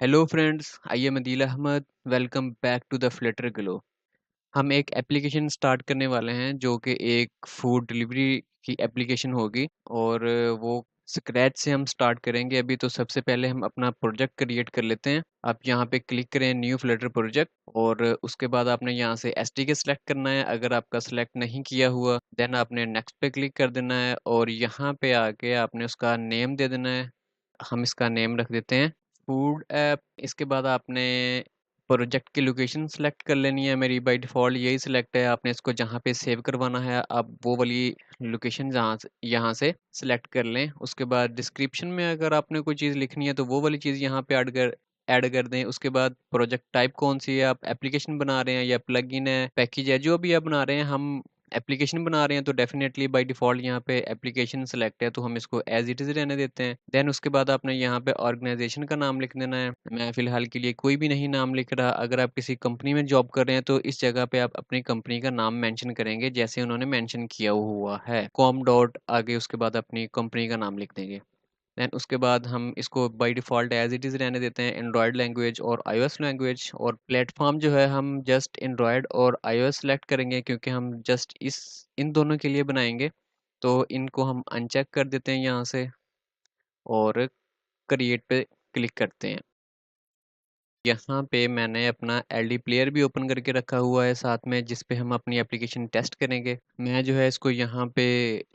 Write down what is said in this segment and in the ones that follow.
Hello friends, I am Adeel Ahmed. Welcome back to the Flutter Glow. हम एक application start करने वाले हैं जो कि एक फूड डिलीवरी की एप्लीकेशन होगी और वो स्क्रैच से हम स्टार्ट करेंगे। अभी तो सबसे पहले हम अपना प्रोजेक्ट क्रिएट कर लेते हैं। आप यहाँ पे क्लिक करें न्यू फ्लटर प्रोजेक्ट और उसके बाद आपने यहाँ से एसडीके सेलेक्ट करना है। अगर आपका सेलेक्ट नहीं किया हुआ देन आपने नेक्स्ट पे क्लिक कर देना है और यहाँ पे आके आपने उसका नेम दे देना है। हम इसका नेम रख देते हैं फूड ऐप। इसके बाद आपने प्रोजेक्ट की लोकेशन सेलेक्ट कर लेनी है। मेरी बाय डिफ़ॉल्ट यही सिलेक्ट है। आपने इसको जहाँ पे सेव करवाना है आप वो वाली लोकेशन जहाँ से यहाँ से सिलेक्ट कर लें। उसके बाद डिस्क्रिप्शन में अगर आपने कोई चीज़ लिखनी है तो वो वाली चीज़ यहाँ पे ऐड कर दें। उसके बाद प्रोजेक्ट टाइप कौन सी है, आप एप्लीकेशन बना रहे हैं या प्लगइन है, पैकेज है, जो भी आप बना रहे हैं। हम एप्लीकेशन बना रहे हैं तो डेफिनेटली बाय डिफ़ॉल्ट यहाँ पे एप्लीकेशन सेलेक्ट है तो हम इसको एज़ इट इज़ रहने देते हैं। देन उसके बाद आपने यहाँ पे ऑर्गेनाइजेशन का नाम लिख देना है। मैं फ़िलहाल के लिए कोई भी नहीं नाम लिख रहा। अगर आप किसी कंपनी में जॉब कर रहे हैं तो इस जगह पे आप अपनी कंपनी का नाम मेंशन करेंगे जैसे उन्होंने मेंशन किया हुआ है। कॉम डॉट आगे उसके बाद अपनी कंपनी का नाम लिख देंगे। देन उसके बाद हम इसको by default as it is रहने देते हैं एंड्रॉयड लैंग्वेज और आईओएस लैंग्वेज। और प्लेटफ़ॉर्म जो है हम जस्ट एंड्रॉयड और आईओएस सेलेक्ट करेंगे क्योंकि हम जस्ट इस इन दोनों के लिए बनाएँगे। तो इनको हम अनचेक कर देते हैं यहाँ से और क्रिएट पे क्लिक करते हैं। यहाँ पे मैंने अपना एलडी प्लेयर भी ओपन करके रखा हुआ है साथ में, जिस पे हम अपनी एप्लीकेशन टेस्ट करेंगे। मैं जो है इसको यहाँ पे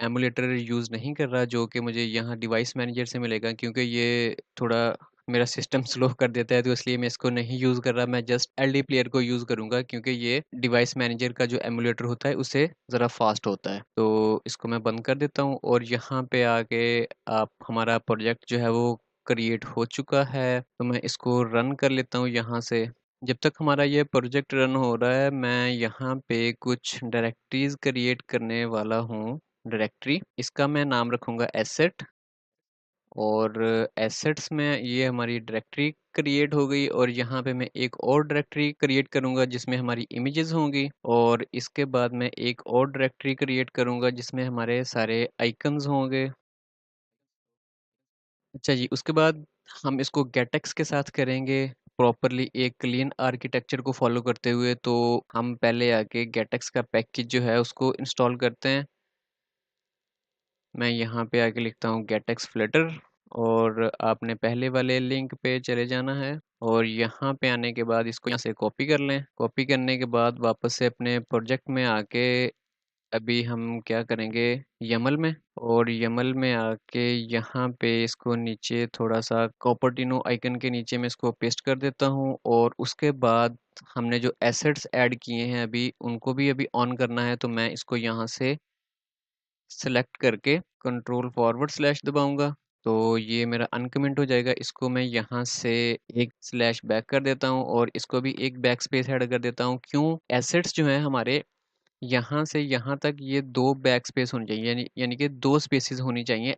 एमुलेटर यूज़ नहीं कर रहा जो कि मुझे यहाँ डिवाइस मैनेजर से मिलेगा, क्योंकि ये थोड़ा मेरा सिस्टम स्लो कर देता है तो इसलिए मैं इसको नहीं यूज़ कर रहा। मैं जस्ट एलडी प्लेयर को यूज़ करूँगा क्योंकि ये डिवाइस मैनेजर का जो एमुलेटर होता है उससे ज़रा फास्ट होता है। तो इसको मैं बंद कर देता हूँ और यहाँ पे आके आप हमारा प्रोजेक्ट जो है वो क्रिएट हो चुका है। तो मैं इसको रन कर लेता हूँ यहाँ से। जब तक हमारा ये प्रोजेक्ट रन हो रहा है मैं यहाँ पे कुछ डायरेक्टरीज क्रिएट करने वाला हूँ। डायरेक्टरी इसका मैं नाम रखूँगा एसेट। और एसेट्स में ये हमारी डायरेक्टरी क्रिएट हो गई और यहाँ पे मैं एक और डायरेक्टरी क्रिएट करूँगा जिसमें हमारी इमेजेस होंगी। और इसके बाद मैं एक और डायरेक्टरी क्रिएट करूँगा जिसमें हमारे सारे आइकन्स होंगे। अच्छा जी, उसके बाद हम इसको गेटएक्स के साथ करेंगे प्रॉपरली एक क्लीन आर्किटेक्चर को फॉलो करते हुए। तो हम पहले आके गेटएक्स का पैकेज जो है उसको इंस्टॉल करते हैं। मैं यहाँ पे आके लिखता हूँ गेटएक्स फ्लटर और आपने पहले वाले लिंक पे चले जाना है और यहाँ पे आने के बाद इसको यहाँ से कॉपी कर लें। कॉपी करने के बाद वापस से अपने प्रोजेक्ट में आके अभी हम क्या करेंगे यमल में, और यमल में आके यहाँ पे इसको नीचे थोड़ा सा कॉपर्टिनो आइकन के नीचे मैं इसको पेस्ट कर देता हूँ। और उसके बाद हमने जो एसेट्स ऐड किए हैं अभी उनको भी अभी ऑन करना है। तो मैं इसको यहाँ से सेलेक्ट करके कंट्रोल फॉरवर्ड स्लैश दबाऊंगा तो ये मेरा अनकमेंट हो जाएगा। इसको मैं यहाँ से एक स्लैश बैक कर देता हूँ और इसको भी एक बैक स्पेस ऐड कर देता हूँ। क्यों, एसेट्स जो हैं हमारे यहाँ से यहाँ तक ये दो बैक स्पेस होनी चाहिए, यानी कि दो स्पेसेस होनी चाहिए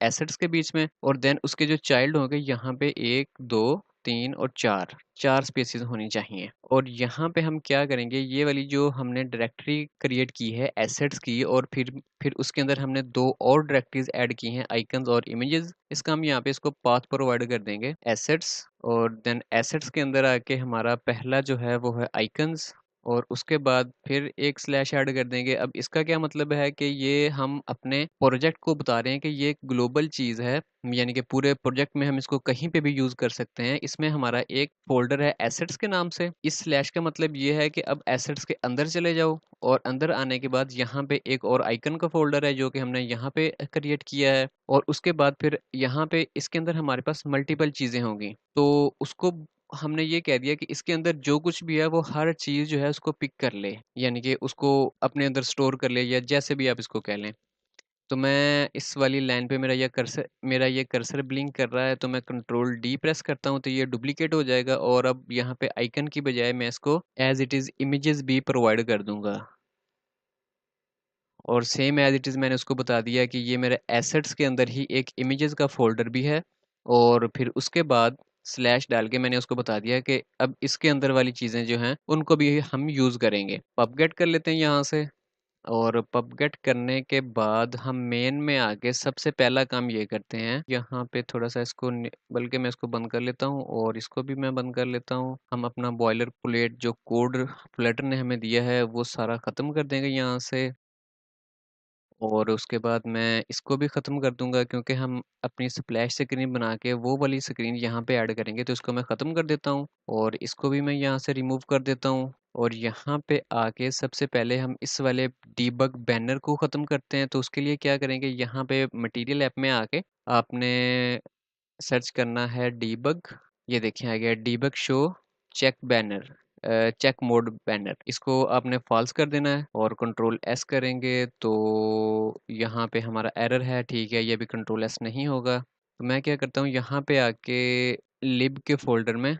एसेट्स के बीच में। और देन उसके जो चाइल्ड होंगे यहाँ पे एक दो तीन और चार चार स्पेसेस होनी चाहिए। और यहाँ पे हम क्या करेंगे, ये वाली जो हमने डायरेक्टरी क्रिएट की है एसेट्स की और फिर उसके अंदर हमने दो और डायरेक्टरीज ऐड की हैं आइकन्स और इमेजेस। इसका हम यहाँ पे इसको पाथ प्रोवाइड कर देंगे एसेट्स। और देन एसेट्स के अंदर आके हमारा पहला जो है वो है आइकन्स और उसके बाद फिर एक स्लैश ऐड कर देंगे। अब इसका क्या मतलब है कि ये हम अपने प्रोजेक्ट को बता रहे हैं कि ये एक ग्लोबल चीज़ है, यानी कि पूरे प्रोजेक्ट में हम इसको कहीं पे भी यूज़ कर सकते हैं। इसमें हमारा एक फोल्डर है एसेट्स के नाम से। इस स्लैश का मतलब ये है कि अब एसेट्स के अंदर चले जाओ और अंदर आने के बाद यहाँ पे एक और आइकन का फोल्डर है जो कि हमने यहाँ पे क्रिएट किया है। और उसके बाद फिर यहाँ पे इसके अंदर हमारे पास मल्टीपल चीज़ें होंगी तो उसको हमने ये कह दिया कि इसके अंदर जो कुछ भी है वो हर चीज़ जो है उसको पिक कर ले, यानी कि उसको अपने अंदर स्टोर कर ले या जैसे भी आप इसको कह लें। तो मैं इस वाली लाइन पे मेरा ये कर्सर ब्लिंक कर रहा है तो मैं कंट्रोल डी प्रेस करता हूँ तो ये डुप्लीकेट हो जाएगा और अब यहाँ पे आइकन की बजाय मैं इसको एज इट इज़ इमेजेस भी प्रोवाइड कर दूंगा। और सेम एज इट इज़ मैंने उसको बता दिया कि ये मेरे एसेट्स के अंदर ही एक इमेजेस का फोल्डर भी है। और फिर उसके बाद स्लैश डाल के मैंने उसको बता दिया कि अब इसके अंदर वाली चीज़ें जो हैं उनको भी हम यूज़ करेंगे। पबगेट कर लेते हैं यहाँ से। और पबगेट करने के बाद हम मेन में आके सबसे पहला काम ये करते हैं, यहाँ पे थोड़ा सा इसको बल्कि मैं इसको बंद कर लेता हूँ और इसको भी मैं बंद कर लेता हूँ। हम अपना बॉयलर प्लेट जो कोड फ्लटर ने हमें दिया है वो सारा ख़त्म कर देंगे यहाँ से, और उसके बाद मैं इसको भी ख़त्म कर दूंगा क्योंकि हम अपनी स्प्लैश स्क्रीन बना के वो वाली स्क्रीन यहाँ पे ऐड करेंगे, तो इसको मैं ख़त्म कर देता हूँ और इसको भी मैं यहाँ से रिमूव कर देता हूँ। और यहाँ पे आके सबसे पहले हम इस वाले डीबग बैनर को ख़त्म करते हैं। तो उसके लिए क्या करेंगे, यहाँ पे मटेरियल ऐप में आके आपने सर्च करना है डीबग। ये देखिए आ गया debug show check banner, check mode banner. इसको आपने फॉल्स कर देना है और कंट्रोल एस करेंगे तो यहाँ पे हमारा एरर है, ठीक है, ये भी कंट्रोल एस नहीं होगा। तो मैं क्या करता हूँ, यहाँ पे आके लिब के फोल्डर में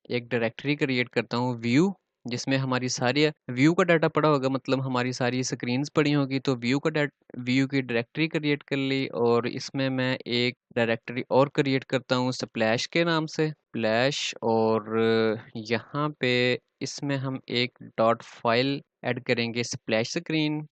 एक डायरेक्टरी क्रिएट करता हूँ व्यू, जिसमें हमारी सारी व्यू का डाटा पड़ा होगा, मतलब हमारी सारी स्क्रीन्स पड़ी होगी। तो व्यू की डायरेक्टरी क्रिएट कर ली और इसमें मैं एक डायरेक्टरी और क्रिएट करता हूँ स्प्लैश के नाम से, स्प्लैश। और यहाँ पे इसमें हम एक डॉट फाइल ऐड करेंगे स्प्लैश स्क्रीन।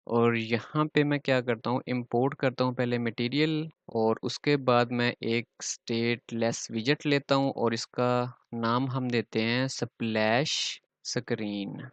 और यहाँ पे मैं क्या करता हूँ, इंपोर्ट करता हूँ पहले मटेरियल और उसके बाद मैं एक स्टेटलेस विजेट लेता हूँ और इसका नाम हम देते हैं स्प्लैश स्क्रीन।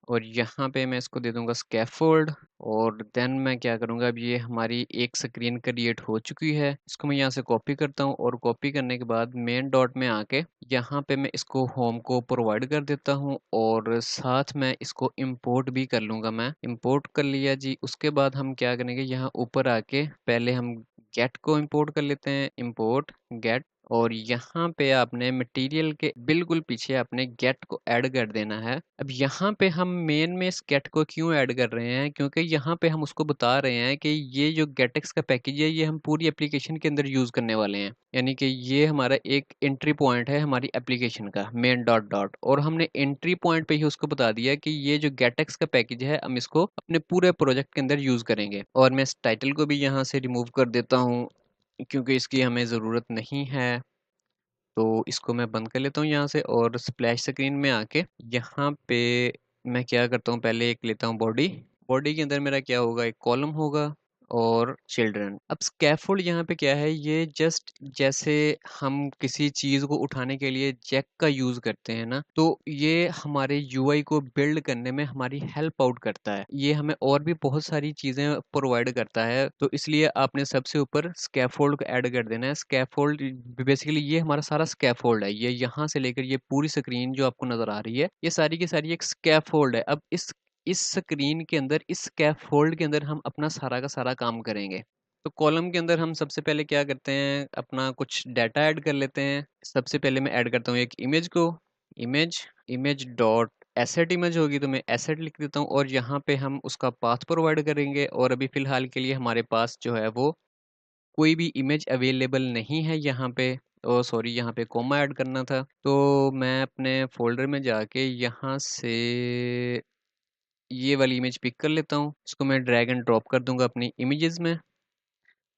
और यहाँ पे मैं इसको दे दूंगा स्कैफोल्ड। और देन मैं क्या करूँगा, अब ये हमारी एक स्क्रीन क्रिएट हो चुकी है, इसको मैं यहाँ से कॉपी करता हूँ और कॉपी करने के बाद मेन डॉट में आके यहाँ पे मैं इसको होम को प्रोवाइड कर देता हूँ और साथ में इसको इंपोर्ट भी कर लूँगा। मैं इंपोर्ट कर लिया जी। उसके बाद हम क्या करेंगे, यहाँ ऊपर आके पहले हम गेट को इंपोर्ट कर लेते हैं, इंपोर्ट गेट। और यहाँ पे आपने मटेरियल के बिल्कुल पीछे आपने गेट को ऐड कर देना है। अब यहाँ पे हम मेन में इस गेट को क्यों ऐड कर रहे हैं, क्योंकि यहाँ पे हम उसको बता रहे हैं कि ये जो गेटेक्स का पैकेज है ये हम पूरी एप्लीकेशन के अंदर यूज़ करने वाले हैं। यानी कि ये हमारा एक एंट्री पॉइंट है हमारी एप्लीकेशन का, मेन डॉट डॉट। और हमने एंट्री पॉइंट पे ही उसको बता दिया कि ये जो गेटेक्स का पैकेज है हम इसको अपने पूरे प्रोजेक्ट के अंदर यूज़ करेंगे। और मैं इस टाइटल को भी यहाँ से रिमूव कर देता हूँ क्योंकि इसकी हमें ज़रूरत नहीं है। तो इसको मैं बंद कर लेता हूँ यहाँ से और स्प्लैश स्क्रीन में आके यहाँ पे मैं क्या करता हूँ, पहले एक लेता हूँ बॉडी। बॉडी के अंदर मेरा क्या होगा, एक कॉलम होगा और चिल्ड्रन। अब स्कैफोल्ड यहाँ पे क्या है, ये जस्ट जैसे हम किसी चीज़ को उठाने के लिए जैक का यूज़ करते हैं ना, तो ये हमारे यूआई को बिल्ड करने में हमारी हेल्प आउट करता है। ये हमें और भी बहुत सारी चीज़ें प्रोवाइड करता है, तो इसलिए आपने सबसे ऊपर स्कैफोल्ड को ऐड कर देना है। स्कैफोल्ड बेसिकली ये हमारा सारा स्कैफोल्ड है, ये यहाँ से लेकर ये पूरी स्क्रीन जो आपको नज़र आ रही है ये सारी की सारी एक स्कैफोल्ड है। अब इस स्क्रीन के अंदर, इस स्कैफोल्ड के अंदर हम अपना सारा का सारा काम करेंगे। तो कॉलम के अंदर हम सबसे पहले क्या करते हैं, अपना कुछ डाटा ऐड कर लेते हैं। सबसे पहले मैं ऐड करता हूँ एक इमेज को, image image dot asset image होगी तो मैं एसेट लिख देता हूँ और यहाँ पे हम उसका पाथ प्रोवाइड करेंगे। और अभी फ़िलहाल के लिए हमारे पास जो है वो कोई भी इमेज अवेलेबल नहीं है यहाँ पे। ओ सॉरी, यहाँ पे कोमा ऐड करना था। तो मैं अपने फ़ोल्डर में जाके यहाँ से ये वाली इमेज पिक कर लेता हूँ। इसको मैं ड्रैग एंड ड्रॉप कर दूंगा अपनी इमेजेस में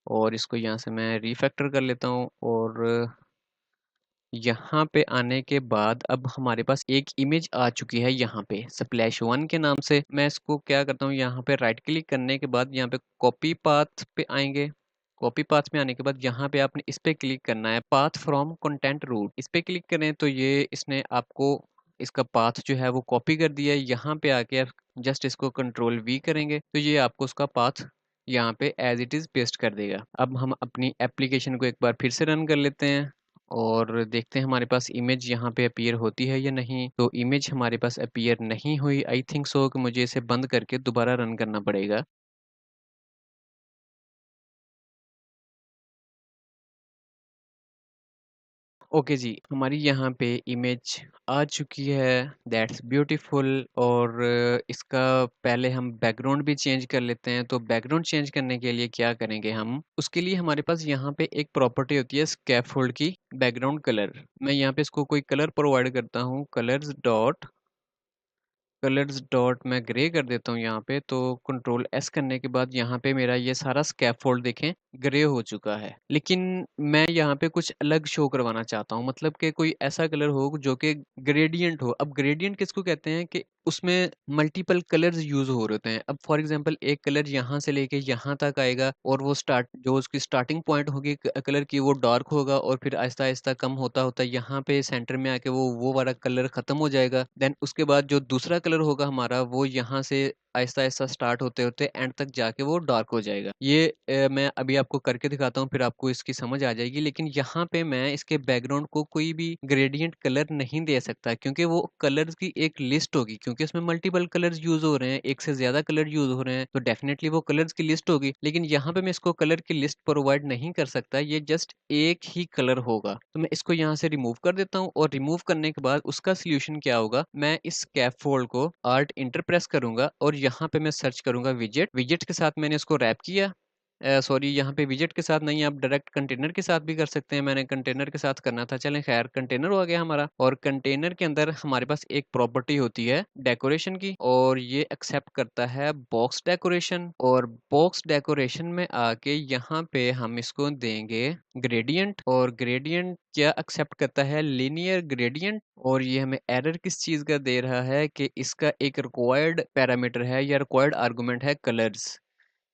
और इसको यहाँ से मैं रीफैक्टर कर लेता हूँ। और यहाँ पे आने के बाद अब हमारे पास एक इमेज आ चुकी है यहाँ पे स्प्लैश वन के नाम से। मैं इसको क्या करता हूँ, यहाँ पे राइट क्लिक करने के बाद यहाँ पे कॉपी पाथ पे आएंगे। कॉपी पाथ में आने के बाद यहाँ पे आपने इस पे क्लिक करना है, पाथ फ्रॉम कंटेंट रूट। इस पे क्लिक करें तो ये इसने आपको इसका पाथ जो है वो कॉपी कर दिया है। यहाँ पे आके आप जस्ट इसको कंट्रोल वी करेंगे तो ये आपको उसका पाथ यहाँ पे एज इट इज़ पेस्ट कर देगा। अब हम अपनी एप्लीकेशन को एक बार फिर से रन कर लेते हैं और देखते हैं हमारे पास इमेज यहाँ पे अपीयर होती है या नहीं। तो इमेज हमारे पास अपीयर नहीं हुई। आई थिंक सो कि मुझे इसे बंद करके दोबारा रन करना पड़ेगा। ओके जी, हमारी यहाँ पे इमेज आ चुकी है, दैट्स ब्यूटीफुल। और इसका पहले हम बैकग्राउंड भी चेंज कर लेते हैं। तो बैकग्राउंड चेंज करने के लिए क्या करेंगे हम, उसके लिए हमारे पास यहाँ पे एक प्रॉपर्टी होती है स्कैफोल्ड की, बैकग्राउंड कलर। मैं यहाँ पे इसको कोई कलर प्रोवाइड करता हूँ, कलर्स डॉट मैं ग्रे कर देता हूँ यहाँ पे। तो कंट्रोल एस करने के बाद यहाँ पे मेरा ये सारा स्कैफोल्ड देखें ग्रे हो चुका है। लेकिन मैं यहाँ पे कुछ अलग शो करवाना चाहता हूँ, मतलब कि कोई ऐसा कलर हो जो कि ग्रेडियंट हो। अब ग्रेडियंट किसको कहते हैं कि उसमें मल्टीपल कलर्स यूज़ हो रहे होते हैं। अब फॉर एग्ज़ाम्पल एक कलर यहाँ से लेके यहाँ तक आएगा और वो जो उसकी स्टार्टिंग पॉइंट होगी कलर की वो डार्क होगा और फिर आहिस्ता-आहिस्ता कम होता-होता यहाँ पे सेंटर में आके वो वाला कलर ख़त्म हो जाएगा। देन उसके बाद जो दूसरा कलर होगा हमारा वो यहाँ से आहिस्ता-आहिस्ता स्टार्ट होते-होते एंड तक जाके वो डार्क हो जाएगा। ये मैं अभी आपको करके दिखाता हूँ फिर आपको इसकी समझ आ जाएगी। लेकिन यहाँ पे मैं इसके बैकग्राउंड को कोई भी ग्रेडिएंट कलर नहीं दे सकता क्योंकि वो कलर्स की एक लिस्ट होगी, क्योंकि इसमें मल्टीपल कलर्स यूज़ हो रहे हैं, एक से ज़्यादा कलर यूज़ हो रहे हैं, तो डेफिनिटली वो कलर्स की लिस्ट होगी। लेकिन यहाँ पे मैं इसको कलर की लिस्ट प्रोवाइड नहीं कर सकता, ये जस्ट एक ही कलर होगा। तो मैं इसको यहाँ से रिमूव कर देता हूँ और रिमूव करने के बाद उसका सॉल्यूशन क्या होगा, मैं इस कैप फोल्ड को Alt Enter प्रेस करूँगा और यहाँ पे मैं सर्च करूँगा विजेट। विजेट के साथ मैंने इसको रैप किया। सॉरी, यहाँ पे विजेट के साथ नहीं, आप डायरेक्ट कंटेनर के साथ भी कर सकते हैं। मैंने कंटेनर के साथ करना था, चलें खैर कंटेनर हो गया हमारा। और कंटेनर के अंदर हमारे पास एक प्रॉपर्टी होती है डेकोरेशन की, और ये एक्सेप्ट करता है बॉक्स डेकोरेशन। और बॉक्स डेकोरेशन में आके यहाँ पे हम इसको देंगे ग्रेडियंट, और ग्रेडियंट क्या एक्सेप्ट करता है, लीनियर ग्रेडियंट। और ये हमें एरर किस चीज़ का दे रहा है कि इसका एक रिक्वायर्ड पैरामीटर है या रिक्वायर्ड आर्गुमेंट है कलर्स।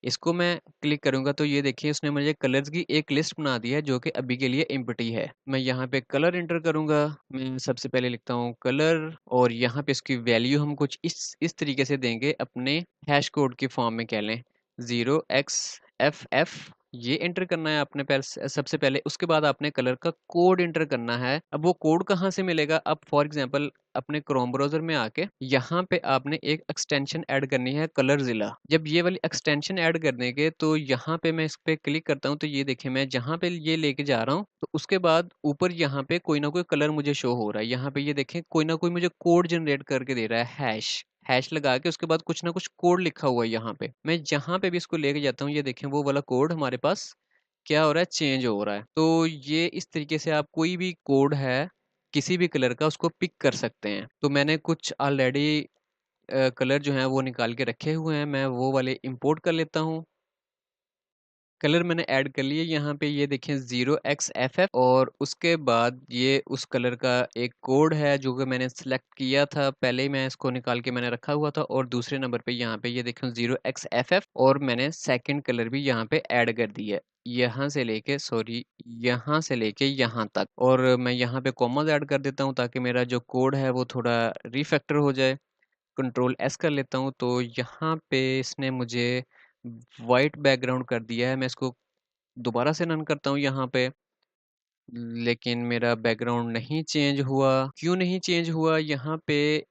इसको मैं क्लिक करूँगा तो ये देखिए उसने मुझे कलर्स की एक लिस्ट बना दी है जो कि अभी के लिए एम्प्टी है। मैं यहाँ पे कलर एंटर करूँगा। मैं सबसे पहले लिखता हूँ कलर, और यहाँ पे इसकी वैल्यू हम कुछ इस तरीके से देंगे, अपने हैश कोड की फॉर्म में कह लें 0xFF। ये एंटर करना है आपने सबसे पहले। उसके बाद आपने कलर का कोड एंटर करना है। अब वो कोड कहाँ से मिलेगा, अब फॉर एग्जांपल अपने क्रोम ब्राउज़र में आके यहाँ पे आपने एक एक्सटेंशन ऐड करनी है कलरज़िला। जब ये वाली एक्सटेंशन ऐड कर देंगे तो यहाँ पे मैं इस पे क्लिक करता हूँ तो ये देखिए मैं जहाँ पे ये लेके जा रहा हूँ तो उसके बाद ऊपर यहाँ पे कोई ना कोई कलर मुझे शो हो रहा है। यहाँ पे ये देखें कोई ना कोई मुझे कोड जनरेट करके दे रहा है, हैश हैश लगा के उसके बाद कुछ ना कुछ कोड लिखा हुआ है। यहाँ पे मैं जहाँ पे भी इसको लेके जाता हूँ ये देखें वो वाला कोड हमारे पास क्या हो रहा है, चेंज हो रहा है। तो ये इस तरीके से आप कोई भी कोड है किसी भी कलर का उसको पिक कर सकते हैं। तो मैंने कुछ ऑलरेडी कलर जो हैं वो निकाल के रखे हुए हैं, मैं वो वाले इंपोर्ट कर लेता हूँ। कलर मैंने ऐड कर लिए यहाँ पे, ये देखें 0xFF, और उसके बाद ये उस कलर का एक कोड है जो कि मैंने सेलेक्ट किया था पहले ही, मैं इसको निकाल के मैंने रखा हुआ था। और दूसरे नंबर पे यहाँ पे ये देखें 0xFF, और मैंने सेकंड कलर भी यहाँ पे ऐड कर दी है, यहाँ से लेके सॉरी यहाँ से लेके यहाँ तक। और मैं यहाँ पे कॉमास ऐड कर देता हूँ ताकि मेरा जो कोड है वो थोड़ा रिफैक्टर हो जाए। कंट्रोल एस कर लेता हूँ तो यहाँ पे इसने मुझे वाइट बैकग्राउंड कर दिया है। मैं इसको दोबारा से रन करता हूँ यहाँ पे, लेकिन मेरा बैकग्राउंड नहीं चेंज हुआ। क्यों नहीं चेंज हुआ यहाँ पे,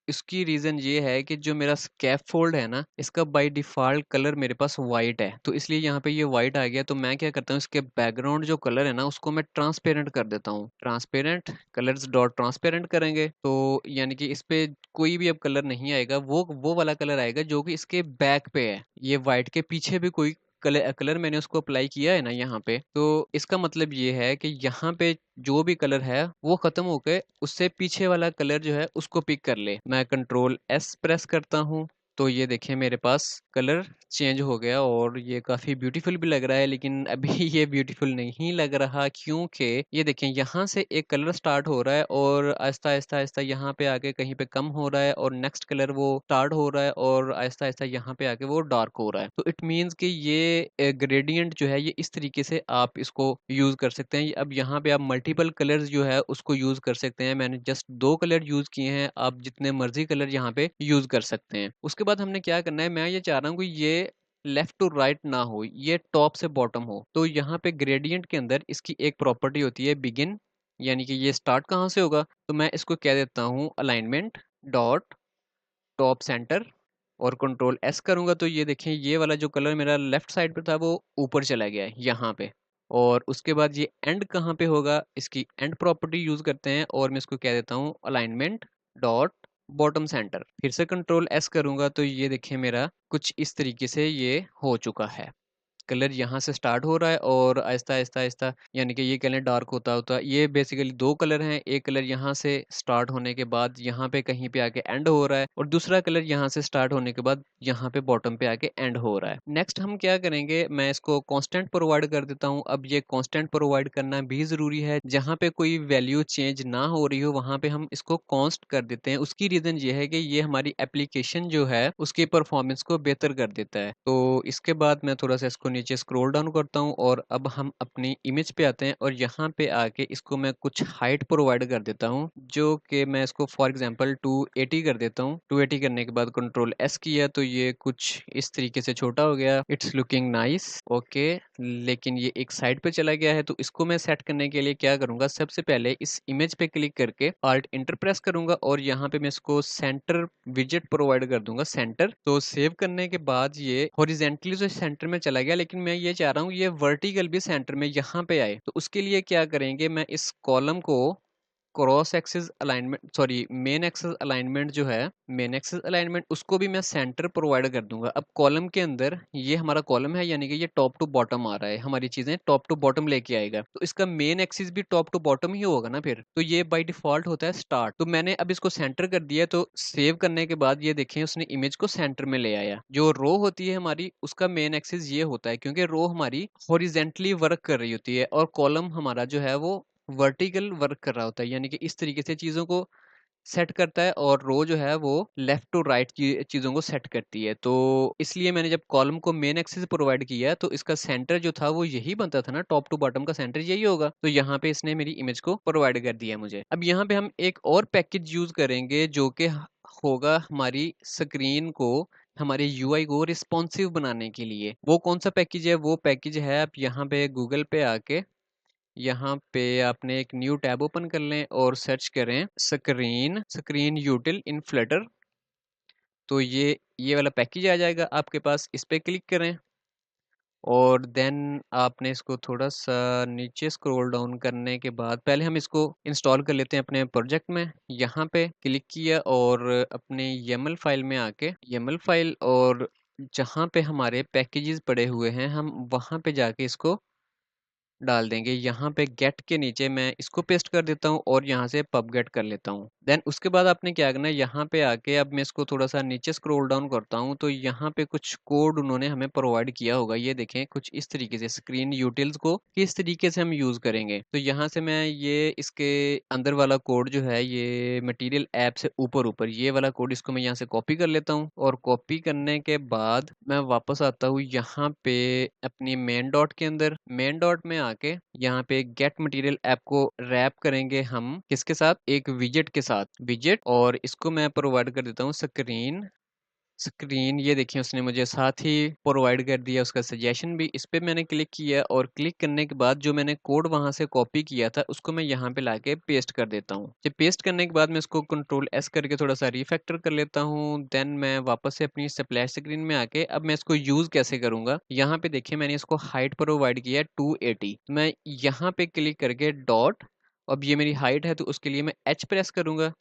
इसकी रीज़न ये है कि जो मेरा स्कैफोल्ड है ना, इसका बाय डिफ़ॉल्ट कलर मेरे पास वाइट है, तो इसलिए यहाँ पे ये वाइट आ गया। तो मैं क्या करता हूँ, इसके बैकग्राउंड जो कलर है ना उसको मैं ट्रांसपेरेंट कर देता हूँ। ट्रांसपेरेंट कलर्स डॉट ट्रांसपेरेंट करेंगे तो यानी कि इस पे कोई भी अब कलर नहीं आएगा, वो वाला कलर आएगा जो कि इसके बैक पे है। ये वाइट के पीछे भी कोई कलर मैंने उसको अप्लाई किया है ना यहाँ पे, तो इसका मतलब ये है कि यहाँ पे जो भी कलर है वो खत्म होके उससे पीछे वाला कलर जो है उसको पिक कर ले। मैं कंट्रोल एस प्रेस करता हूँ तो ये देखिए मेरे पास कलर चेंज हो गया और ये काफ़ी ब्यूटीफुल भी लग रहा है। लेकिन अभी ये ब्यूटीफुल नहीं लग रहा क्योंकि ये देखें यहाँ से एक कलर स्टार्ट हो रहा है और आहिस्ता आहिस्ता आहिस्ता यहाँ पे आके कहीं पे कम हो रहा है और नेक्स्ट कलर वो स्टार्ट हो रहा है और आहिस्ता आहिस्ता यहाँ पे आके वो डार्क हो रहा है। तो इट मीन्स कि ये ग्रेडियंट जो है ये इस तरीके से आप इसको यूज़ कर सकते हैं। अब यहाँ पे आप मल्टीपल कलर्स जो है उसको यूज़ कर सकते हैं। मैंने जस्ट 2 कलर यूज़ किए हैं, आप जितने मर्जी कलर यहाँ पे यूज़ कर सकते हैं। उसके बाद हमने क्या करना है, मैं ये चाह रहा हूँ कि ये लेफ्ट टू राइट ना हो, ये टॉप से बॉटम हो। तो यहाँ पे ग्रेडियंट के अंदर इसकी एक प्रॉपर्टी होती है बिगिन, यानी कि ये स्टार्ट कहाँ से होगा। तो मैं इसको कह देता हूँ अलाइनमेंट डॉट टॉप सेंटर, और कंट्रोल एस करूँगा तो ये देखें ये वाला जो कलर मेरा लेफ्ट साइड पे था वो ऊपर चला गया है यहाँ पे। और उसके बाद ये एंड कहाँ पे होगा, इसकी एंड प्रॉपर्टी यूज़ करते हैं और मैं इसको कह देता हूँ अलाइनमेंट डॉट बॉटम सेंटर। फिर से कंट्रोल एस करूँगा तो ये देखें मेरा कुछ इस तरीके से ये हो चुका है। कलर यहाँ से स्टार्ट हो रहा है और आहिस्ता आहिस्ता आहिस्ता यानी कि ये कलर डार्क होता होता, ये बेसिकली दो कलर हैं। एक कलर यहाँ से स्टार्ट होने के बाद यहाँ पे कहीं पे आके एंड हो रहा है और दूसरा कलर यहाँ से स्टार्ट होने के बाद यहाँ पे बॉटम पे आके एंड हो रहा है। नेक्स्ट हम क्या करेंगे, मैं इसको कांस्टेंट प्रोवाइड कर देता हूँ। अब ये कांस्टेंट प्रोवाइड करना भी जरूरी है, जहाँ पे कोई वैल्यू चेंज ना हो रही हो वहां पे हम इसको कांस्ट कर देते हैं। उसकी रीजन ये है कि ये हमारी एप्लीकेशन जो है उसकी परफॉर्मेंस को बेहतर कर देता है। तो इसके बाद मैं थोड़ा सा इसको नीचे स्क्रॉल डाउन करता हूँ और अब हम अपनी इमेज पे आते हैं और यहाँ पे आके इसको मैं कुछ हाइट प्रोवाइड कर देता हूँ, जो कि मैं इसको फॉर एग्जांपल 280 कर देता हूँ। 280 करने के बाद कंट्रोल एस किया तो ये कुछ इस तरीके से छोटा हो गया। It's looking nice, okay. लेकिन ये एक साइड पे चला गया है, तो इसको मैं सेट करने के लिए क्या करूंगा, सबसे पहले इस इमेज पे क्लिक करके Alt Enter प्रेस करूंगा और यहाँ पे मैं इसको सेंटर विजेट प्रोवाइड कर दूंगा, सेंटर। तो सेव करने के बाद ये हॉरिजेंटली जो सेंटर में चला गया, लेकिन मैं ये चाह रहा हूँ ये वर्टिकल भी सेंटर में यहाँ पे आए। तो उसके लिए क्या करेंगे, मैं इस कॉलम को cross axis alignment, sorry main axis alignment जो है, मेन एक्सिस अलाइनमेंट उसको भी मैं सेंटर प्रोवाइड कर दूंगा। अब कॉलम के अंदर ये हमारा कॉलम है, यानी कि ये टॉप टू बॉटम आ रहा है, हमारी चीजें टॉप टू बॉटम लेके आएगा, तो इसका मेन एक्सिस भी टॉप टू बॉटम ही होगा ना फिर। तो ये बाय डिफॉल्ट होता है स्टार्ट। तो मैंने अब इसको सेंटर कर दिया, तो सेव करने के बाद ये देखें उसने इमेज को सेंटर में ले आया। जो रो होती है हमारी उसका मेन एक्सिस ये होता है, क्योंकि रो हमारी हॉरिजेंटली वर्क कर रही होती है और कॉलम हमारा जो है वो वर्टिकल वर्क कर रहा होता है, यानी कि इस तरीके से चीज़ों को सेट करता है। और रो जो है वो लेफ्ट टू राइट चीज़ों को सेट करती है। तो इसलिए मैंने जब कॉलम को मेन एक्सिस प्रोवाइड किया तो इसका सेंटर जो था वो यही बनता था ना, टॉप टू बॉटम का सेंटर यही होगा। तो यहाँ पे इसने मेरी इमेज को प्रोवाइड कर दिया मुझे। अब यहाँ पे हम एक और पैकेज यूज करेंगे जो कि होगा हमारी स्क्रीन को, हमारे यूआई को रिस्पॉन्सिव बनाने के लिए। वो कौन सा पैकेज है, वो पैकेज है, आप यहाँ पे गूगल पे आके यहाँ पे आपने एक न्यू टैब ओपन कर लें और सर्च करें स्क्रीन, स्क्रीन यूटिल इन फ्लटर। तो ये वाला पैकेज आ जाएगा आपके पास, इस पे क्लिक करें और देन आपने इसको थोड़ा सा नीचे स्क्रॉल डाउन करने के बाद पहले हम इसको इंस्टॉल कर लेते हैं अपने प्रोजेक्ट में। यहाँ पे क्लिक किया और अपने YAML फाइल में आके YAML फाइल, और जहाँ पे हमारे पैकेजेस पड़े हुए हैं हम वहाँ पे जाके इसको डाल देंगे। यहाँ पे गेट के नीचे मैं इसको पेस्ट कर देता हूँ और यहाँ से पब गेट कर लेता हूँ। देन उसके बाद आपने क्या करना है, यहाँ पे आके अब मैं इसको थोड़ा सा नीचे स्क्रॉल डाउन करता हूँ तो यहाँ पे कुछ कोड उन्होंने हमें प्रोवाइड किया होगा। ये देखें कुछ इस तरीके से, स्क्रीन यूटिल्स को किस तरीके से हम यूज करेंगे। तो यहाँ से मैं ये इसके अंदर वाला कोड जो है, ये मटेरियल ऐप से ऊपर ऊपर ये वाला कोड, इसको मैं यहाँ से कॉपी कर लेता हूँ। और कॉपी करने के बाद मैं वापस आता हूँ यहाँ पे अपनी मेन डॉट के अंदर। मेन डॉट में आके यहाँ पे गेट मटेरियल ऐप को रैप करेंगे हम किसके साथ, एक विजेट के साथ, विजेट। और इसको मैं प्रोवाइड कर देता हूँ स्क्रीन, स्क्रीन। ये देखिए उसने मुझे साथ ही प्रोवाइड कर दिया उसका सजेशन भी। इस पे मैंने क्लिक किया और क्लिक करने के बाद जो मैंने कोड वहां से कॉपी किया था उसको मैं यहाँ पे लाके पेस्ट कर देता हूँ। जब पेस्ट करने के बाद मैं इसको कंट्रोल एस करके थोड़ा सा रिफैक्टर कर लेता हूँ। देन मैं वापस से अपनी स्प्लैश स्क्रीन में आके अब मैं इसको यूज कैसे करूंगा, यहाँ पे देखिए मैंने इसको हाइट प्रोवाइड किया 280। मैं यहाँ पे क्लिक करके डॉट, अब ये मेरी हाइट है तो उसके लिए मैं एच प्रेस करूंगा।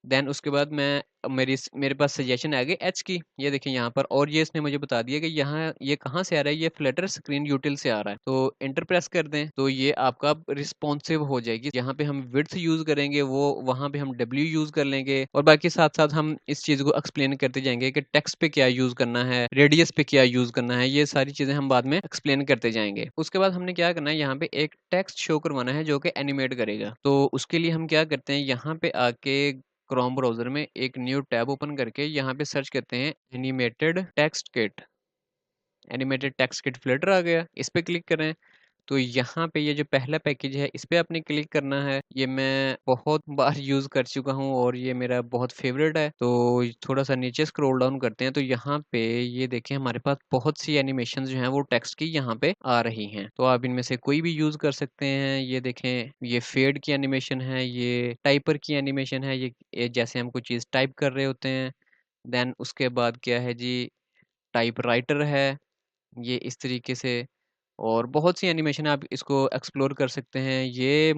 देन उसके बाद मैं मेरे पास सजेशन आ गई एच की, ये देखिए यहाँ पर। और ये इसने मुझे बता दिया कि यहाँ ये कहाँ से आ रहा है, ये फ्लटर स्क्रीन यूटिल से आ रहा है। तो एंटर प्रेस कर दें तो ये आपका रिस्पॉन्सिव हो जाएगी। यहाँ पे हम विड्थ यूज करेंगे वो वहाँ पे हम डब्ल्यू यूज कर लेंगे, और बाकी साथ साथ हम इस चीज को एक्सप्लेन करते जाएंगे कि टेक्स्ट पे क्या यूज करना है, रेडियस पे क्या यूज करना है, ये सारी चीजें हम बाद में एक्सप्लेन करते जाएंगे। उसके बाद हमने क्या करना है, यहाँ पे एक टेक्स्ट शो करवाना है जो कि एनिमेट करेगा। तो उसके लिए हम क्या करते हैं, यहाँ पे आके क्रोम ब्राउजर में एक न्यू टैब ओपन करके यहाँ पे सर्च करते हैं animated text kit. Animated text kit flutter आ गया, इस पे क्लिक करें तो यहाँ पे ये जो पहला पैकेज है इस पे आपने क्लिक करना है। ये मैं बहुत बार यूज कर चुका हूँ और ये मेरा बहुत फेवरेट है। तो थोड़ा सा नीचे स्क्रॉल डाउन करते हैं तो यहाँ पे ये देखें हमारे पास बहुत सी एनिमेशन जो हैं वो टेक्स्ट की यहाँ पे आ रही हैं। तो आप इनमें से कोई भी यूज कर सकते हैं। ये देखें ये फेड की एनिमेशन है, ये टाइपर की एनिमेशन है, ये जैसे हम कोई चीज टाइप कर रहे होते हैं। देन उसके बाद क्या है जी, टाइप राइटर है, ये इस तरीके से। और बहुत सी एनिमेशन आप इसको एक्सप्लोर कर सकते हैं। ये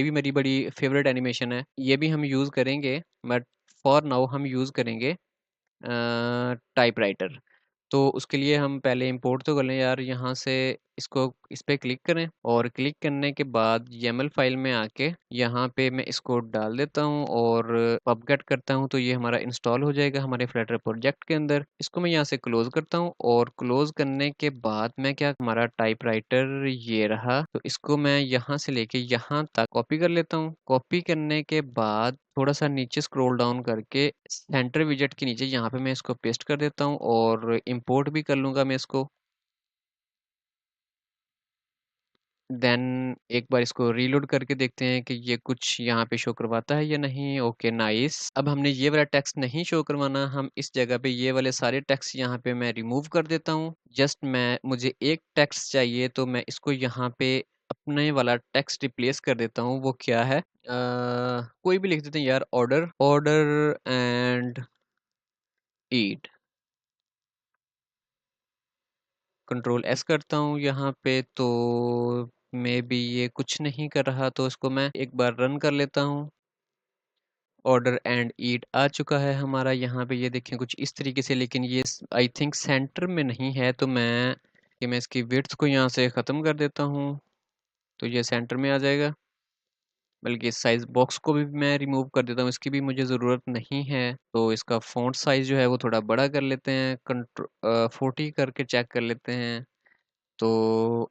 भी मेरी बड़ी फेवरेट एनिमेशन है, ये भी हम यूज़ करेंगे, बट फॉर नाउ हम यूज़ करेंगे टाइपराइटर। तो उसके लिए हम पहले इंपोर्ट तो कर लें यार यहाँ से इसको इस पे क्लिक करें और क्लिक करने के बाद YAML फाइल में आके यहाँ पे मैं इसको डाल देता हूँ और पबगेट करता हूँ, तो ये हमारा इंस्टॉल हो जाएगा हमारे फ्लटर प्रोजेक्ट के अंदर। इसको मैं यहाँ से क्लोज करता हूँ और क्लोज करने के बाद मैं क्या, हमारा टाइपराइटर ये रहा, तो इसको मैं यहाँ से लेके यहाँ तक कॉपी कर लेता हूँ। कॉपी करने के बाद थोड़ा सा नीचे स्क्रॉल डाउन करके सेंटर विजेट के नीचे यहाँ पे मैं इसको पेस्ट कर देता हूँ और इंपोर्ट भी कर लूँगा मैं इसको। देन एक बार इसको रीलोड करके देखते हैं कि ये कुछ यहाँ पे शो करवाता है या नहीं। Okay nice. अब हमने ये वाला टेक्स्ट नहीं शो करवाना, हम इस जगह पे ये वाले सारे टेक्स्ट यहाँ पे मैं रिमूव कर देता हूँ। जस्ट मुझे एक टेक्स्ट चाहिए, तो मैं इसको यहाँ पे अपने वाला टेक्स्ट रिप्लेस कर देता हूँ। वो क्या है, कोई भी लिख देते हैं यार, order and eat. Control S करता हूँ यहाँ पे, तो मे बी ये कुछ नहीं कर रहा, तो इसको मैं एक बार रन कर लेता हूँ। ऑर्डर एंड ईट आ चुका है हमारा यहाँ पे, ये देखें कुछ इस तरीके से, लेकिन ये आई थिंक सेंटर में नहीं है, तो मैं इसकी विड्थ को यहाँ से ख़त्म कर देता हूँ, तो ये सेंटर में आ जाएगा। बल्कि इस साइज़ बॉक्स को भी मैं रिमूव कर देता हूँ, इसकी भी मुझे ज़रूरत नहीं है। तो इसका फ़ॉन्ट साइज़ जो है वो थोड़ा बड़ा कर लेते हैं, 40 करके चेक कर लेते हैं। तो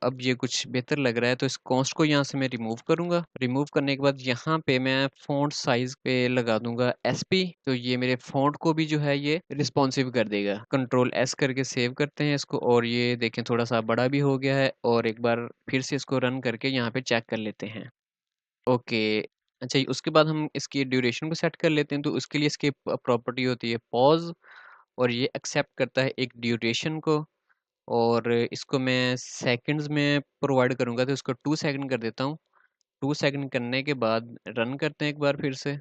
अब ये कुछ बेहतर लग रहा है, तो इस कॉन्स्ट को यहाँ से मैं रिमूव करूँगा। रिमूव करने के बाद यहाँ पे मैं फ़ॉन्ट साइज़ पे लगा दूँगा SP, तो ये मेरे फ़ॉन्ट को भी जो है ये रिस्पॉन्सिव कर देगा। कंट्रोल S करके सेव करते हैं इसको, और ये देखें थोड़ा सा बड़ा भी हो गया है, और एक बार फिर से इसको रन करके यहाँ पे चेक कर लेते हैं। ओके। अच्छा, उसके बाद हम इसकी ड्यूरेशन को सेट कर लेते हैं, तो उसके लिए इसकी प्रॉपर्टी होती है पॉज़, और ये एक्सेप्ट करता है एक ड्यूरेशन को, और इसको मैं सेकंड्स में प्रोवाइड करूँगा, तो इसको 2 सेकंड कर देता हूँ। 2 सेकंड करने के बाद रन करते हैं एक बार फिर से।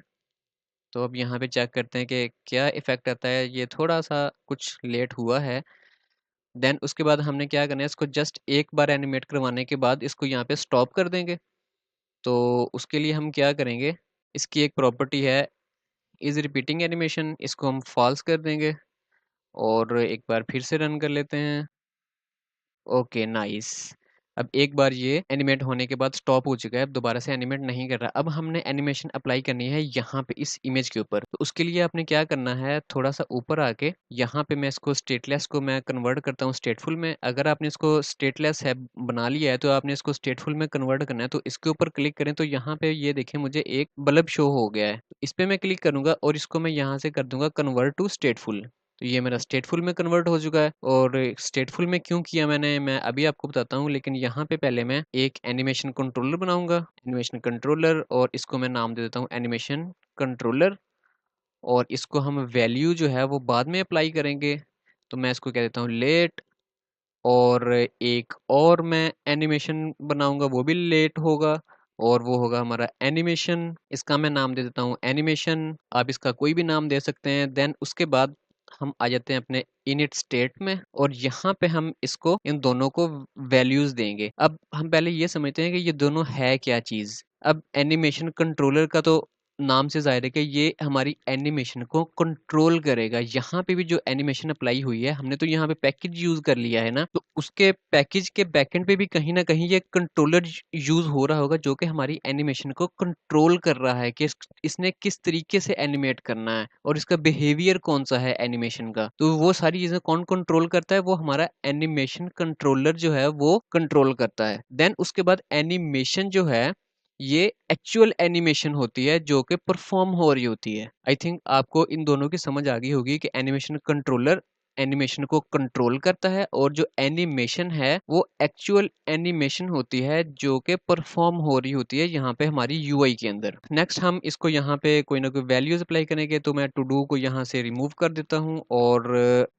तो अब यहाँ पे चेक करते हैं कि क्या इफ़ेक्ट आता है, ये थोड़ा-सा कुछ लेट हुआ है। देन उसके बाद हमने क्या करना है, इसको जस्ट एक बार एनिमेट करवाने के बाद इसको यहाँ पे स्टॉप कर देंगे। तो उसके लिए हम क्या करेंगे, इसकी एक प्रॉपर्टी है इज़ रिपीटिंग एनिमेशन, इसको हम फॉल्स कर देंगे, और एक बार फिर से रन कर लेते हैं। Okay nice. अब एक बार ये एनिमेट होने के बाद स्टॉप हो चुका है, अब दोबारा से एनिमेट नहीं कर रहा। अब हमने एनिमेशन अप्लाई करनी है यहाँ पे इस इमेज के ऊपर, तो उसके लिए आपने क्या करना है, थोड़ा सा ऊपर आके यहाँ पे मैं इसको स्टेटलेस को मैं कन्वर्ट करता हूँ स्टेटफुल में। अगर आपने इसको स्टेटलेस है बना लिया है, तो आपने इसको स्टेटफुल में कन्वर्ट करना है, तो इसके ऊपर क्लिक करें, तो यहाँ पे ये देखें मुझे एक बल्ब शो हो गया है। इस पे मैं क्लिक करूंगा और इसको मैं यहाँ से कर दूंगा कन्वर्ट टू स्टेटफुल, तो ये मेरा स्टेटफुल में कन्वर्ट हो चुका है। और स्टेटफुल में क्यों किया मैंने, मैं अभी आपको बताता हूँ, लेकिन यहाँ पे पहले मैं एक एनिमेशन कंट्रोलर बनाऊंगा, एनिमेशन कंट्रोलर, और इसको मैं नाम दे देता हूँ एनिमेशन कंट्रोलर, और इसको हम वैल्यू जो है वो बाद में अप्लाई करेंगे, तो मैं इसको कह देता हूँ लेट। और एक और मैं एनिमेशन बनाऊंगा, वो भी लेट होगा, और वो होगा हमारा एनिमेशन, इसका मैं नाम दे देता हूँ एनिमेशन। आप इसका कोई भी नाम दे सकते हैं। देन उसके बाद हम आ जाते हैं अपने इनिट स्टेट में, और यहाँ पे हम इसको इन दोनों को वैल्यूज देंगे। अब हम पहले ये समझते हैं कि ये दोनों है क्या चीज़। अब एनिमेशन कंट्रोलर का तो नाम से जाहिर है कि ये हमारी एनिमेशन को कंट्रोल करेगा। यहाँ पे भी जो एनिमेशन अप्लाई हुई है, हमने तो यहाँ पे पैकेज यूज कर लिया है ना, तो उसके पैकेज के बैकएंड पे भी कहीं ना कहीं ये कंट्रोलर यूज हो रहा होगा, जो कि हमारी एनिमेशन को कंट्रोल कर रहा है कि इसने किस तरीके से एनिमेट करना है और इसका बिहेवियर कौन सा है एनिमेशन का। तो वो सारी चीजें कौन कंट्रोल करता है, वो हमारा एनिमेशन कंट्रोलर जो है वो कंट्रोल करता है। देन उसके बाद एनिमेशन जो है, ये एक्चुअल एनिमेशन होती है जो कि परफॉर्म हो रही होती है। आई थिंक आपको इन दोनों की समझ आ गई होगी कि एनिमेशन कंट्रोलर एनिमेशन को कंट्रोल करता है, और जो एनिमेशन है वो एक्चुअल एनिमेशन होती है जो कि परफॉर्म हो रही होती है यहाँ पे हमारी यूआई के अंदर। नेक्स्ट हम इसको यहाँ पे कोई ना कोई वैल्यूज अप्लाई करेंगे, तो मैं टू डू को यहाँ से रिमूव कर देता हूँ, और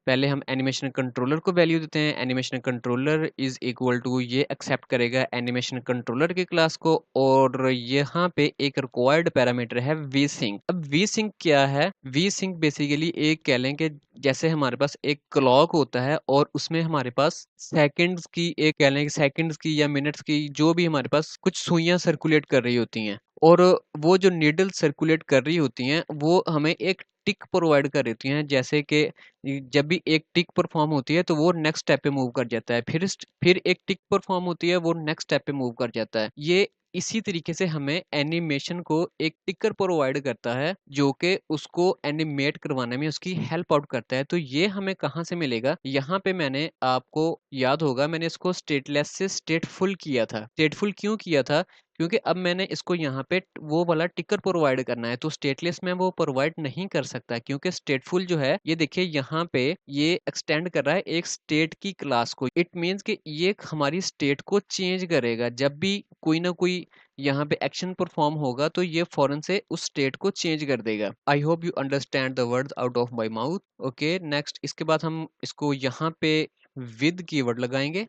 पहले हम एनिमेशन कंट्रोलर को वैल्यू देते हैं। Animation controller is equal to, ये एक्सेप्ट करेगा एनिमेशन कंट्रोलर की क्लास को, और यहाँ पे एक रिक्वायर्ड पैरामीटर है वीसिंक। अब वीसिंक क्या है, वीसिंक बेसिकली एक कह लें कि जैसे हमारे पास एक क्लॉक होता है, और उसमें हमारे पास सेकंड्स की, एक कह लें सेकंड्स की या मिनट्स की, जो भी हमारे पास कुछ सुइयां सर्कुलेट कर रही होती हैं, और वो जो नीडल सर्कुलेट कर रही होती हैं वो हमें एक टिक प्रोवाइड कर देती हैं, जैसे कि जब भी एक टिक परफॉर्म होती है तो वो नेक्स्ट स्टेप पे मूव कर जाता है, फिर एक टिक परफॉर्म होती है, वो नेक्स्ट स्टेप पे मूव कर जाता है। ये इसी तरीके से हमें एनिमेशन को एक टिकर प्रोवाइड करता है, जो कि उसको एनिमेट करवाने में उसकी हेल्प आउट करता है। तो ये हमें कहाँ से मिलेगा? यहाँ पे मैंने, आपको याद होगा, मैंने इसको स्टेटलेस से स्टेटफुल किया था। स्टेटफुल क्यों किया था? क्योंकि अब मैंने इसको यहाँ पे वो वाला टिकर प्रोवाइड करना है, तो स्टेटलेस में वो प्रोवाइड नहीं कर सकता, क्योंकि स्टेटफुल जो है, ये देखिए यहाँ पे ये एक्सटेंड कर रहा है एक स्टेट की क्लास को। इट मीन्स कि ये हमारी स्टेट को चेंज करेगा। जब भी कोई ना कोई यहाँ पे एक्शन परफॉर्म होगा तो ये फौरन से उस स्टेट को चेंज कर देगा। I hope you understand the words out of my mouth. Okay, next इसके बाद हम इसको यहाँ पे विद कीवर्ड लगाएंगे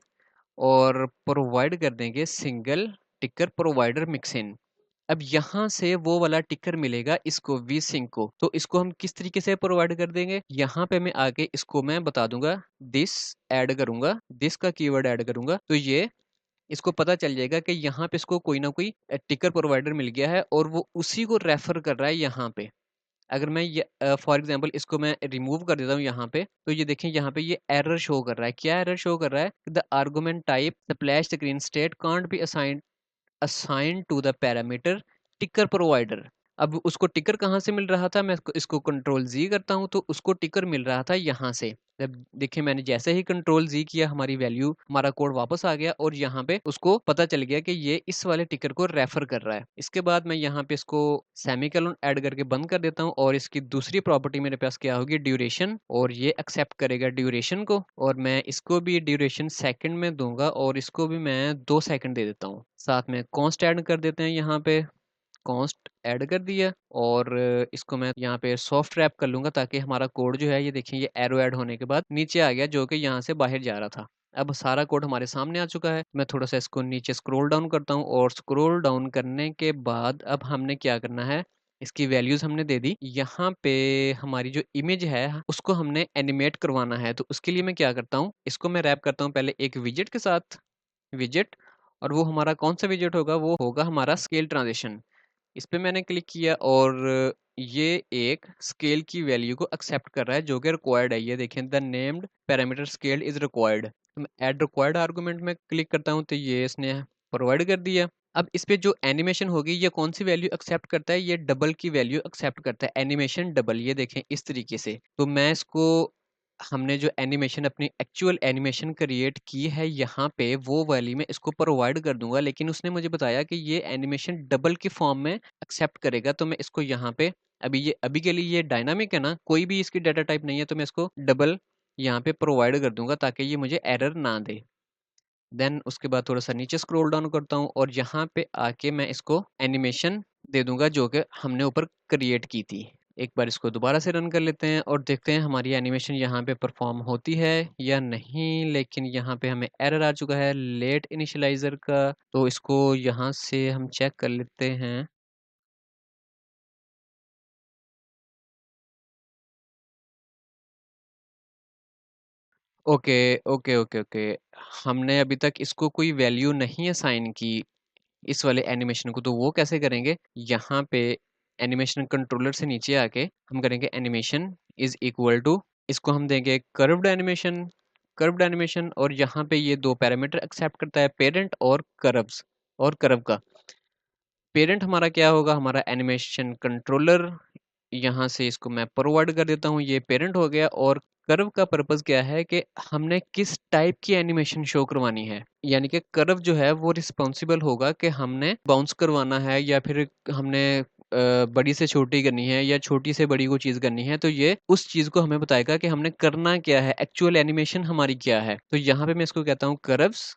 और प्रोवाइड कर देंगे सिंगल टिकर प्रोवाइडर मिक्सिन। अब यहाँ से वो वाला टिकर मिलेगा इसको वी सिंक को। तो इसको हम किस तरीके से प्रोवाइड कर देंगे? यहाँ पे मैं आके इसको मैं बता दूंगा, दिस ऐड करूंगा, दिस का कीवर्ड ऐड करूंगा, तो ये इसको पता चल जाएगा कि यहाँ पे इसको कोई ना कोई टिकर प्रोवाइडर मिल गया है और वो उसी को रेफर कर रहा है यहाँ पे। अगर मैं ये फॉर एग्जांपल इसको मैं रिमूव कर देता हूँ यहाँ पे, तो ये देखें यहाँ पे ये एरर शो कर रहा है। क्या एरर शो कर रहा है? The argument type splash screen state can't be assign to the parameter ticker provider. अब उसको टिकर कहाँ से मिल रहा था? मैं इसको कंट्रोल जी करता हूँ तो उसको टिकर मिल रहा था यहाँ से। जब देखिए मैंने जैसे ही कंट्रोल जी किया, हमारी वैल्यू, हमारा कोड वापस आ गया और यहाँ पे उसको पता चल गया कि ये इस वाले टिकर को रेफर कर रहा है। इसके बाद मैं यहाँ पे इसको सेमीकोलन ऐड करके बंद कर देता हूँ और इसकी दूसरी प्रॉपर्टी मेरे पास क्या होगी? ड्यूरेशन। और ये एक्सेप्ट करेगा ड्यूरेशन को, और मैं इसको भी ड्यूरेशन सेकंड में दूंगा और इसको भी मैं 2 सेकंड दे देता हूँ। साथ में कॉन्स्ट ऐड कर देते हैं, यहाँ पे कॉन्स्ट ऐड कर दिया और इसको मैं यहाँ पे सॉफ्ट रैप कर लूंगा ताकि हमारा कोड जो है, ये देखिए ये एरो ऐड होने के बाद नीचे आ गया, जो कि यहाँ से बाहर जा रहा था। अब सारा कोड हमारे सामने आ चुका है। मैं थोड़ा सा इसको नीचे स्क्रॉल डाउन करता हूँ और स्क्रॉल डाउन करने के बाद अब हमने क्या करना है? इसकी वैल्यूज हमने दे दी। यहाँ पे हमारी जो इमेज है उसको हमने एनिमेट करवाना है, तो उसके लिए मैं क्या करता हूँ? इसको मैं रैप करता हूँ पहले एक विजेट के साथ, विजेट। और वो हमारा कौन सा विजेट होगा? वो होगा हमारा स्केल ट्रांजिशन। इस पे मैंने क्लिक किया और ये एक स्केल की वैल्यू को एक्सेप्ट कर रहा है जो कि रिक्वायर्ड है। ये देखें, the named parameter scale is required. तो मैं ऐड रिक्वायर्ड आर्गुमेंट में क्लिक करता हूँ तो ये इसने प्रोवाइड कर दिया। अब इस पे जो एनिमेशन होगी, ये कौन सी वैल्यू एक्सेप्ट करता है? ये डबल की वैल्यू एक्सेप्ट करता है, एनिमेशन डबल। ये देखें इस तरीके से। तो मैं इसको, हमने जो एनिमेशन, अपनी एक्चुअल एनिमेशन क्रिएट की है यहाँ पे, वो वाली मैं इसको प्रोवाइड कर दूंगा, लेकिन उसने मुझे बताया कि ये एनिमेशन डबल की फॉर्म में एक्सेप्ट करेगा। तो मैं इसको यहाँ पे, अभी के लिए ये डायनामिक है ना, कोई भी इसकी डाटा टाइप नहीं है, तो मैं इसको डबल यहाँ पे प्रोवाइड कर दूंगा ताकि ये मुझे एरर ना दे। देन उसके बाद थोड़ा सा नीचे स्क्रॉल डाउन करता हूँ और यहाँ पे आके मैं इसको एनिमेशन दे दूंगा जो कि हमने ऊपर क्रिएट की थी। एक बार इसको दोबारा से रन कर लेते हैं और देखते हैं हमारी एनिमेशन यहाँ पे परफॉर्म होती है या नहीं। लेकिन यहाँ पे हमें एरर आ चुका है लेट इनिशियलाइजर का, तो इसको यहाँ से हम चेक कर लेते हैं। ओके ओके ओके ओके, हमने अभी तक इसको कोई वैल्यू नहीं असाइन की, इस वाले एनिमेशन को। तो वो कैसे करेंगे? यहाँ पे एनिमेशन कंट्रोलर से नीचे आके हम करेंगे एनिमेशन इज इक्वल टू, इसको हम देंगे कर्व्ड एनिमेशन। कर्व्ड एनिमेशन, और यहाँ पे ये दो पैरामीटर एक्सेप्ट करता है, पेरेंट और कर्व्स, और कर्व का। पेरेंट हमारा क्या होगा? हमारा एनिमेशन कंट्रोलर। यहाँ से इसको मैं प्रोवाइड कर देता हूँ, ये पेरेंट हो गया। और कर्व का पर्पस क्या है कि हमने किस टाइप की एनिमेशन शो करवानी है। यानी कि कर्व जो है वो रिस्पॉन्सिबल होगा कि हमने बाउंस करवाना है या फिर हमने बड़ी से छोटी करनी है या छोटी से बड़ी को चीज करनी है। तो ये उस चीज को हमें बताएगा कि हमने करना क्या है, एक्चुअल एनिमेशन हमारी क्या है। तो यहाँ पे मैं इसको कहता हूँ कर्व्स।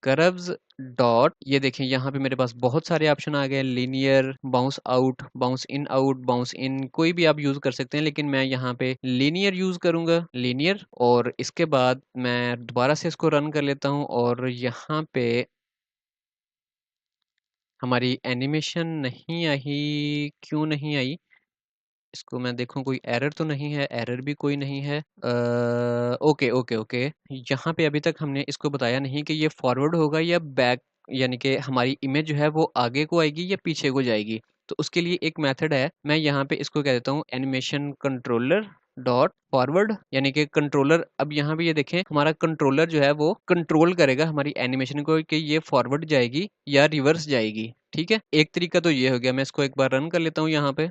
कर्व्स डॉट, ये देखें यहाँ पे मेरे पास बहुत सारे ऑप्शन आ गए, linear, bounce out, bounce in out, bounce in, कोई भी आप यूज कर सकते हैं, लेकिन मैं यहाँ पे लीनियर यूज करूंगा, लीनियर। और इसके बाद मैं दोबारा से इसको रन कर लेता हूँ और यहाँ पे हमारी एनिमेशन नहीं आई। क्यों नहीं आई? इसको मैं देखूं कोई एरर तो नहीं है, एरर भी कोई नहीं है। ओके ओके ओके, यहाँ पे अभी तक हमने इसको बताया नहीं कि ये फॉरवर्ड होगा या बैक, यानी कि हमारी इमेज जो है वो आगे को आएगी या पीछे को जाएगी। तो उसके लिए एक मेथड है, मैं यहाँ पे इसको कह देता हूँ एनिमेशन कंट्रोलर डॉट फॉरवर्ड, यानी कि कंट्रोलर। अब यहाँ पे ये देखें, हमारा कंट्रोलर जो है वो कंट्रोल करेगा हमारी एनिमेशन को कि ये फॉरवर्ड जाएगी या रिवर्स जाएगी। ठीक है, एक तरीका तो ये हो गया। मैं इसको एक बार रन कर लेता हूँ यहाँ पे,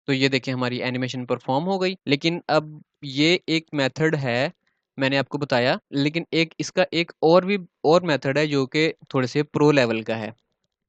तो ये देखिए हमारी एनिमेशन परफॉर्म हो गई। लेकिन अब ये एक मेथड है, मैंने आपको बताया, लेकिन एक इसका एक और भी और मेथड है जो कि थोड़े से प्रो लेवल का है।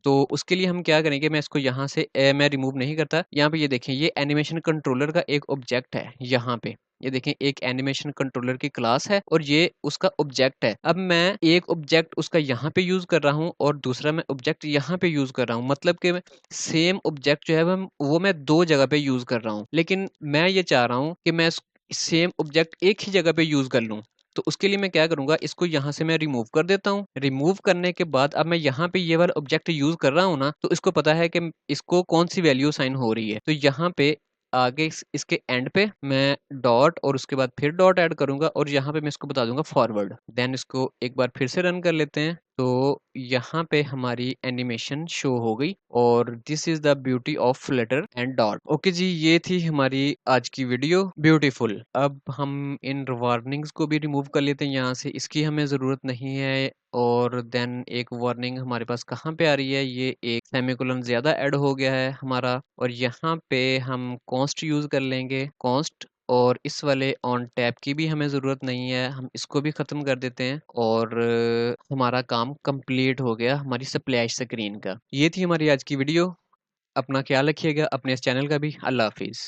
तो उसके लिए हम क्या करेंगे, मैं इसको यहाँ से मैं रिमूव नहीं करता। यहाँ पे ये देखें, ये एनिमेशन कंट्रोलर का एक ऑब्जेक्ट है। यहाँ पे ये देखें, एक एनिमेशन कंट्रोलर की क्लास है और ये उसका ऑब्जेक्ट है। अब मैं एक ऑब्जेक्ट उसका यहाँ पे यूज कर रहा हूँ और दूसरा मैं ऑब्जेक्ट यहाँ पे यूज कर रहा हूँ, मतलब कि सेम ऑब्जेक्ट जो है वो मैं दो जगह पे यूज कर रहा हूँ। लेकिन मैं ये चाह रहा हूँ कि मैं सेम ऑब्जेक्ट एक ही जगह पे यूज कर लूँ। तो उसके लिए मैं क्या करूंगा, इसको यहाँ से मैं रिमूव कर देता हूँ। रिमूव करने के बाद अब मैं यहाँ पे ये वाला ऑब्जेक्ट यूज कर रहा हूँ ना, तो इसको पता है कि इसको कौन सी वैल्यू साइन हो रही है। तो यहाँ पे आगे इसके एंड पे मैं डॉट और उसके बाद फिर डॉट ऐड करूंगा और यहाँ पे मैं इसको बता दूंगा फॉरवर्ड। देन इसको एक बार फिर से रन कर लेते हैं, तो यहाँ पे हमारी एनिमेशन शो हो गई। और this is the beauty of flutter and dot. Okay जी, ये थी हमारी आज की वीडियो, ब्यूटीफुल। अब हम इन वार्निंग्स को भी रिमूव कर लेते हैं यहाँ से, इसकी हमें ज़रूरत नहीं है। और देन एक वार्निंग हमारे पास कहाँ पे आ रही है, ये एक सेमीकोलन ज़्यादा ऐड हो गया है हमारा, और यहाँ पे हम कॉन्स्ट यूज़ कर लेंगे, कॉन्स्ट। और इस वाले ऑन टैब की भी हमें ज़रूरत नहीं है, हम इसको भी ख़त्म कर देते हैं। और हमारा काम कंप्लीट हो गया हमारी स्प्लैश स्क्रीन का। ये थी हमारी आज की वीडियो। अपना ख्याल रखिएगा, अपने इस चैनल का भी। अल्लाह हाफिज़।